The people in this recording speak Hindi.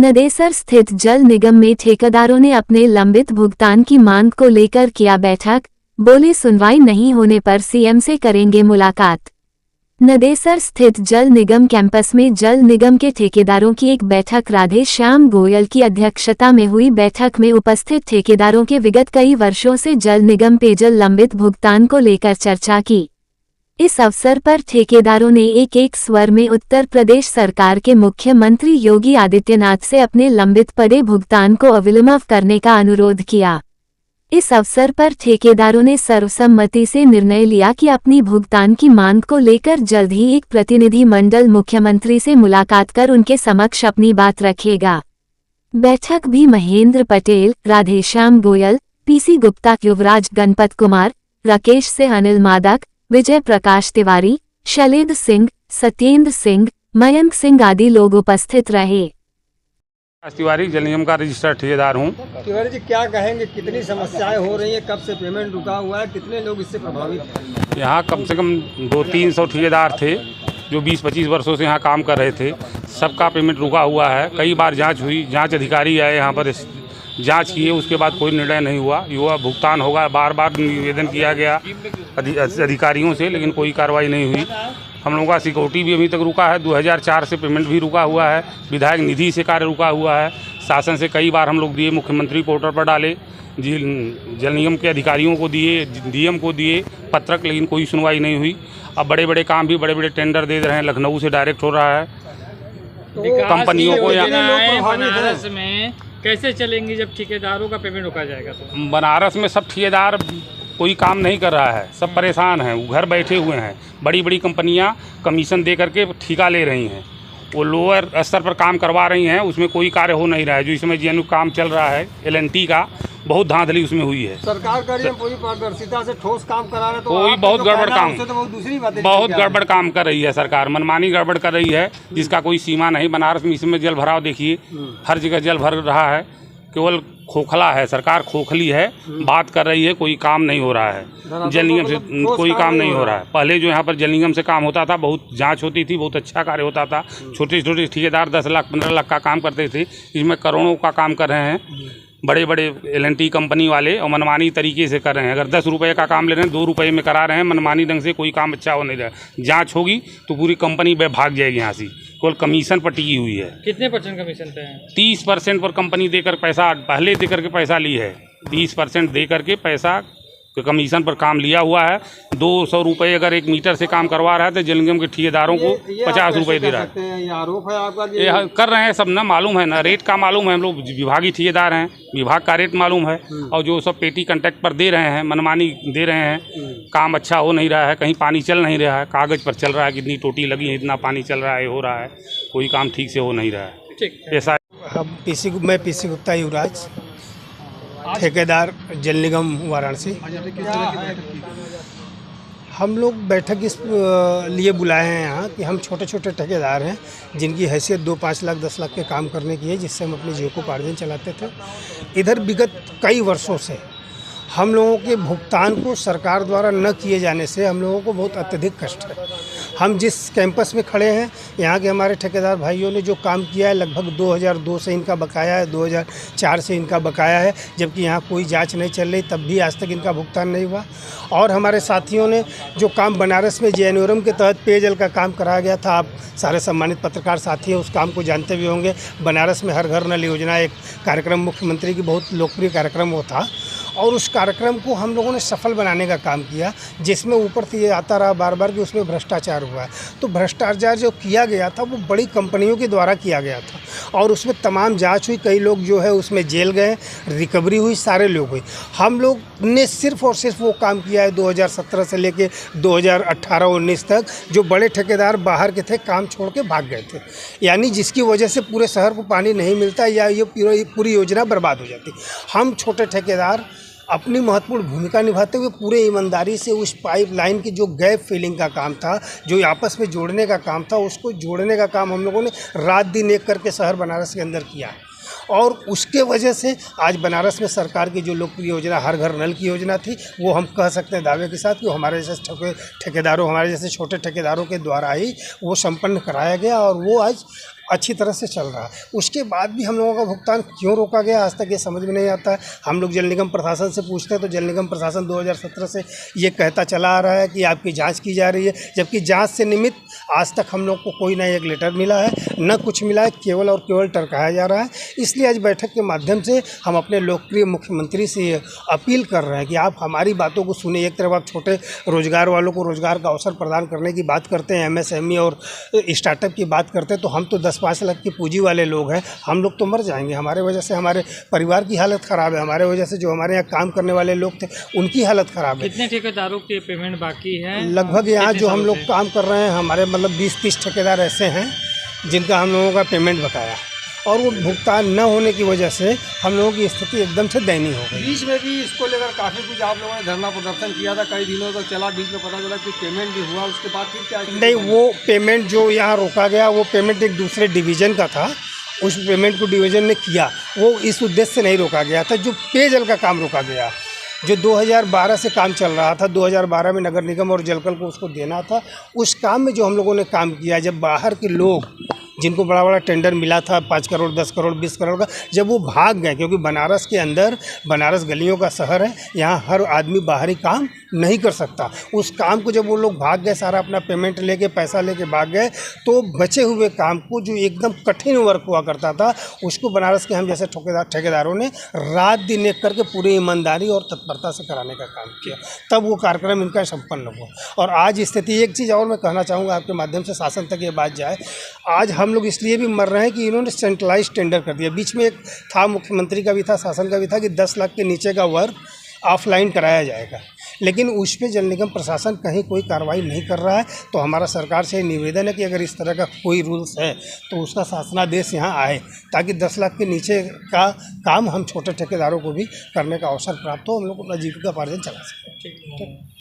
नदेसर स्थित जल निगम में ठेकेदारों ने अपने लंबित भुगतान की मांग को लेकर किया बैठक, बोले सुनवाई नहीं होने पर सीएम से करेंगे मुलाकात। नदेसर स्थित जल निगम कैंपस में जल निगम के ठेकेदारों की एक बैठक राधे श्याम गोयल की अध्यक्षता में हुई। बैठक में उपस्थित ठेकेदारों के विगत कई वर्षों से जल निगम पेयजल लंबित भुगतान को लेकर चर्चा की। इस अवसर पर ठेकेदारों ने एक स्वर में उत्तर प्रदेश सरकार के मुख्यमंत्री योगी आदित्यनाथ से अपने लंबित पड़े भुगतान को अविलंब करने का अनुरोध किया। इस अवसर पर ठेकेदारों ने सर्वसम्मति से निर्णय लिया कि अपनी भुगतान की मांग को लेकर जल्द ही एक प्रतिनिधि मंडल मुख्यमंत्री से मुलाकात कर उनके समक्ष अपनी बात रखेगा। बैठक भी महेंद्र पटेल, राधेश्याम गोयल, पीसी गुप्ता, युवराज गणपत कुमार, राकेश से अनिल मादक, विजय प्रकाश तिवारी, शैलेंद्र सिंह, सत्येंद्र सिंह, मयंक सिंह आदि लोग उपस्थित रहे। तिवारी जल निगम का रजिस्टर्ड ठेकेदार हूँ। तिवारी जी, क्या कहेंगे, कितनी समस्याएं हो रही हैं, कब से पेमेंट रुका हुआ है, कितने लोग इससे प्रभावित हैं? यहाँ कम से कम 200-300 ठेकेदार थे जो 20-25 वर्षों से यहाँ काम कर रहे थे। सबका पेमेंट रुका हुआ है। कई बार जांच हुई, जांच अधिकारी आए यहाँ पर, जांच किए, उसके बाद कोई निर्णय नहीं हुआ। युवा भुगतान होगा, बार बार निवेदन किया गया अधिकारियों से, लेकिन कोई कार्रवाई नहीं हुई। हम लोगों का सिक्योरिटी भी अभी तक रुका है। 2004 से पेमेंट भी रुका हुआ है। विधायक निधि से कार्य रुका हुआ है। शासन से कई बार हम लोग दिए, मुख्यमंत्री पोर्टल पर डाले, जल निगम के अधिकारियों को दिए, डीएम को दिए पत्रक, लेकिन कोई सुनवाई नहीं हुई। अब बड़े बड़े काम भी, बड़े बड़े टेंडर दे रहे हैं, लखनऊ से डायरेक्ट हो रहा है। कंपनियों को बनारस में कैसे चलेंगी जब ठेकेदारों का पेमेंट रुका जाएगा? तो बनारस में सब ठेकेदार कोई काम नहीं कर रहा है, सब परेशान हैं, घर बैठे हुए हैं। बड़ी बड़ी कंपनियां कमीशन दे करके ठेका ले रही हैं, वो लोअर स्तर पर काम करवा रही हैं, उसमें कोई कार्य हो नहीं रहा है। जो इसमें जेन्युइन काम चल रहा है LNT का, बहुत धांधली उसमें हुई है। सरकार कर रही है पूरी पारदर्शिता से ठोस काम करा रहे, तो कोई बहुत गड़बड़ काम, तो दूसरी बात, बहुत गड़बड़ काम कर रही है सरकार, मनमानी गड़बड़ कर रही है जिसका कोई सीमा नहीं। बनारस में इसमें जल भराव देखिए, हर जगह जल भर रहा है, केवल खोखला है, सरकार खोखली है, बात कर रही है, कोई काम नहीं हो रहा है। जल निगम से कोई काम नहीं हो रहा है। पहले जो यहाँ पर जल निगम से काम होता था, बहुत जांच होती थी, बहुत अच्छा कार्य होता था। छोटे छोटे ठेकेदार 10 लाख 15 लाख का काम करते थे, इसमें करोड़ों का काम कर रहे हैं। बड़े बड़े LNT कंपनी वाले और मनमानी तरीके से कर रहे हैं। अगर 10 रुपये का काम ले रहे हैं, 2 रुपये में करा रहे हैं, मनमानी ढंग से कोई काम अच्छा हो नहीं रहा है। जाँच होगी तो पूरी कंपनी भाग जाएगी यहाँ से, केवल कमीशन पर टिकी हुई है। कितने % कमीशन पे है? 30% पर कंपनी देकर पैसा, पहले देकर के पैसा ली है। 30% दे करके पैसा कमीशन पर काम लिया हुआ है। 200 रुपये अगर 1 मीटर से काम करवा रहा है तो जल निगम के ठेकेदारों को 50 रुपये दे रहा है। ये आरोप है आपका? ये कर रहे हैं सब ना, मालूम है ना, रेट का मालूम है। हम लोग विभागीय ठेकेदार हैं, विभाग का रेट मालूम है। और जो सब पेटी कॉन्ट्रैक्ट पर दे रहे हैं, मनमानी दे रहे हैं, काम अच्छा हो नहीं रहा है, कहीं पानी चल नहीं रहा है, कागज़ पर चल रहा है, कितनी टोटी लगी है, इतना पानी चल रहा है, हो रहा है, कोई काम ठीक से हो नहीं रहा है। ऐसा मैं पीसी गुप्ता, युवराज, ठेकेदार जल निगम वाराणसी। हम लोग बैठक इस लिए बुलाए हैं यहाँ कि हम छोटे छोटे ठेकेदार हैं जिनकी हैसियत 2-5 लाख 10 लाख के काम करने की है, जिससे हम अपने जीविकोपार्जन चलाते थे। इधर विगत कई वर्षों से हम लोगों के भुगतान को सरकार द्वारा न किए जाने से हम लोगों को बहुत अत्यधिक कष्ट है। हम जिस कैंपस में खड़े हैं, यहाँ के हमारे ठेकेदार भाइयों ने जो काम किया है, लगभग 2002 से इनका बकाया है, 2004 से इनका बकाया है, जबकि यहाँ कोई जांच नहीं चल रही, तब भी आज तक इनका भुगतान नहीं हुआ। और हमारे साथियों ने जो काम बनारस में JNURM के तहत पेयजल का काम कराया गया था, आप सारे सम्मानित पत्रकार साथी हैं, उस काम को जानते भी होंगे। बनारस में हर घर नल योजना एक कार्यक्रम, मुख्यमंत्री की बहुत लोकप्रिय कार्यक्रम वो था, और उस कार्यक्रम को हम लोगों ने सफल बनाने का काम किया, जिसमें ऊपर से ये आता रहा बार बार कि उसमें भ्रष्टाचार हुआ है। तो भ्रष्टाचार जो किया गया था वो बड़ी कंपनियों के द्वारा किया गया था, और उसमें तमाम जांच हुई, कई लोग जो है उसमें जेल गए, रिकवरी हुई, सारे लोग हुई। हम लोग ने सिर्फ और सिर्फ वो काम किया है 2017 से लेके 2018-19 तक, जो बड़े ठेकेदार बाहर के थे, काम छोड़ के भाग गए थे, यानी जिसकी वजह से पूरे शहर को पानी नहीं मिलता या ये पूरी योजना बर्बाद हो जाती। हम छोटे ठेकेदार अपनी महत्वपूर्ण भूमिका निभाते हुए पूरे ईमानदारी से उस पाइपलाइन की जो गैप फिलिंग का काम था, जो आपस में जोड़ने का काम था, उसको जोड़ने का काम हम लोगों ने रात दिन एक करके शहर बनारस के अंदर किया। और उसके वजह से आज बनारस में सरकार की जो लोकप्रिय योजना हर घर नल की योजना थी, वो हम कह सकते हैं दावे के साथ कि हमारे जैसे ठेकेदारों, हमारे जैसे छोटे ठेकेदारों के द्वारा ही वो संपन्न कराया गया, और वो आज अच्छी तरह से चल रहा है। उसके बाद भी हम लोगों का भुगतान क्यों रोका गया आज तक ये समझ में नहीं आता है। हम लोग जल निगम प्रशासन से पूछते हैं तो जल निगम प्रशासन 2017 से ये कहता चला आ रहा है कि आपकी जांच की जा रही है, जबकि जांच से निमित्त आज तक हम लोग को कोई ना एक लेटर मिला है, न कुछ मिला है, केवल और केवल टरकाया जा रहा है। इसलिए आज बैठक के माध्यम से हम अपने लोकप्रिय मुख्यमंत्री से ये अपील कर रहे हैं कि आप हमारी बातों को सुने। एक तरफ आप छोटे रोजगार वालों को रोजगार का अवसर प्रदान करने की बात करते हैं, MSME और स्टार्टअप की बात करते हैं, तो हम तो 10-5 लाख की पूंजी वाले लोग हैं, हम लोग तो मर जाएंगे। हमारे वजह से हमारे परिवार की हालत ख़राब है, हमारे वजह से जो हमारे यहाँ काम करने वाले लोग थे उनकी हालत ख़राब है। कितने ठेकेदारों के पेमेंट बाकी है? लगभग यहाँ जो हम लोग काम कर रहे हैं हमारे मतलब 20-30 ठेकेदार ऐसे हैं जिनका हम लोगों का पेमेंट बकाया, और वो भुगतान न होने की वजह से हम लोगों की स्थिति एकदम से दयनीय हो गई। बीच में भी इसको लेकर काफ़ी कुछ आप लोगों ने धरना प्रदर्शन किया था, कई दिनों तक चला, बीच में पता चला कि पेमेंट भी हुआ, उसके बाद फिर क्या? नहीं, वो पेमेंट जो यहाँ रोका गया वो पेमेंट एक दूसरे डिवीज़न का था, उस पेमेंट को डिवीज़न ने किया, वो इस उद्देश्य से नहीं रोका गया था। जो पेयजल का काम रोका गया, जो 2012 से काम चल रहा था, 2012 में नगर निगम और जलकल को उसको देना था, उस काम में जो हम लोगों ने काम किया, जब बाहर के लोग जिनको बड़ा बड़ा टेंडर मिला था 5 करोड़ 10 करोड़ 20 करोड़ का, जब वो भाग गए, क्योंकि बनारस के अंदर, बनारस गलियों का शहर है, यहाँ हर आदमी बाहरी काम नहीं कर सकता, उस काम को जब वो लोग भाग गए, सारा अपना पेमेंट लेके पैसा लेके भाग गए, तो बचे हुए काम को जो एकदम कठिन वर्क हुआ करता था उसको बनारस के हम जैसे ठेकेदारों ने रात दिन एक करके पूरी ईमानदारी और तत्परता से कराने का काम किया, तब वो कार्यक्रम इनका संपन्न हुआ। और आज स्थिति, एक चीज़ और मैं कहना चाहूँगा आपके माध्यम से, शासन तक ये बात जाए, आज हम लोग इसलिए भी मर रहे हैं कि इन्होंने सेंट्रलाइज टेंडर कर दिया। बीच में एक था, मुख्यमंत्री का भी था, शासन का भी था कि 10 लाख के नीचे का वर्क ऑफलाइन कराया जाएगा, लेकिन उस पर जल निगम प्रशासन कहीं कोई कार्रवाई नहीं कर रहा है। तो हमारा सरकार से निवेदन है कि अगर इस तरह का कोई रूल्स है तो उसका शासनादेश यहाँ आए, ताकि 10 लाख के नीचे का काम हम छोटे ठेकेदारों को भी करने का अवसर प्राप्त हो, हम लोग अपना जीविका पार्जन चला सकें।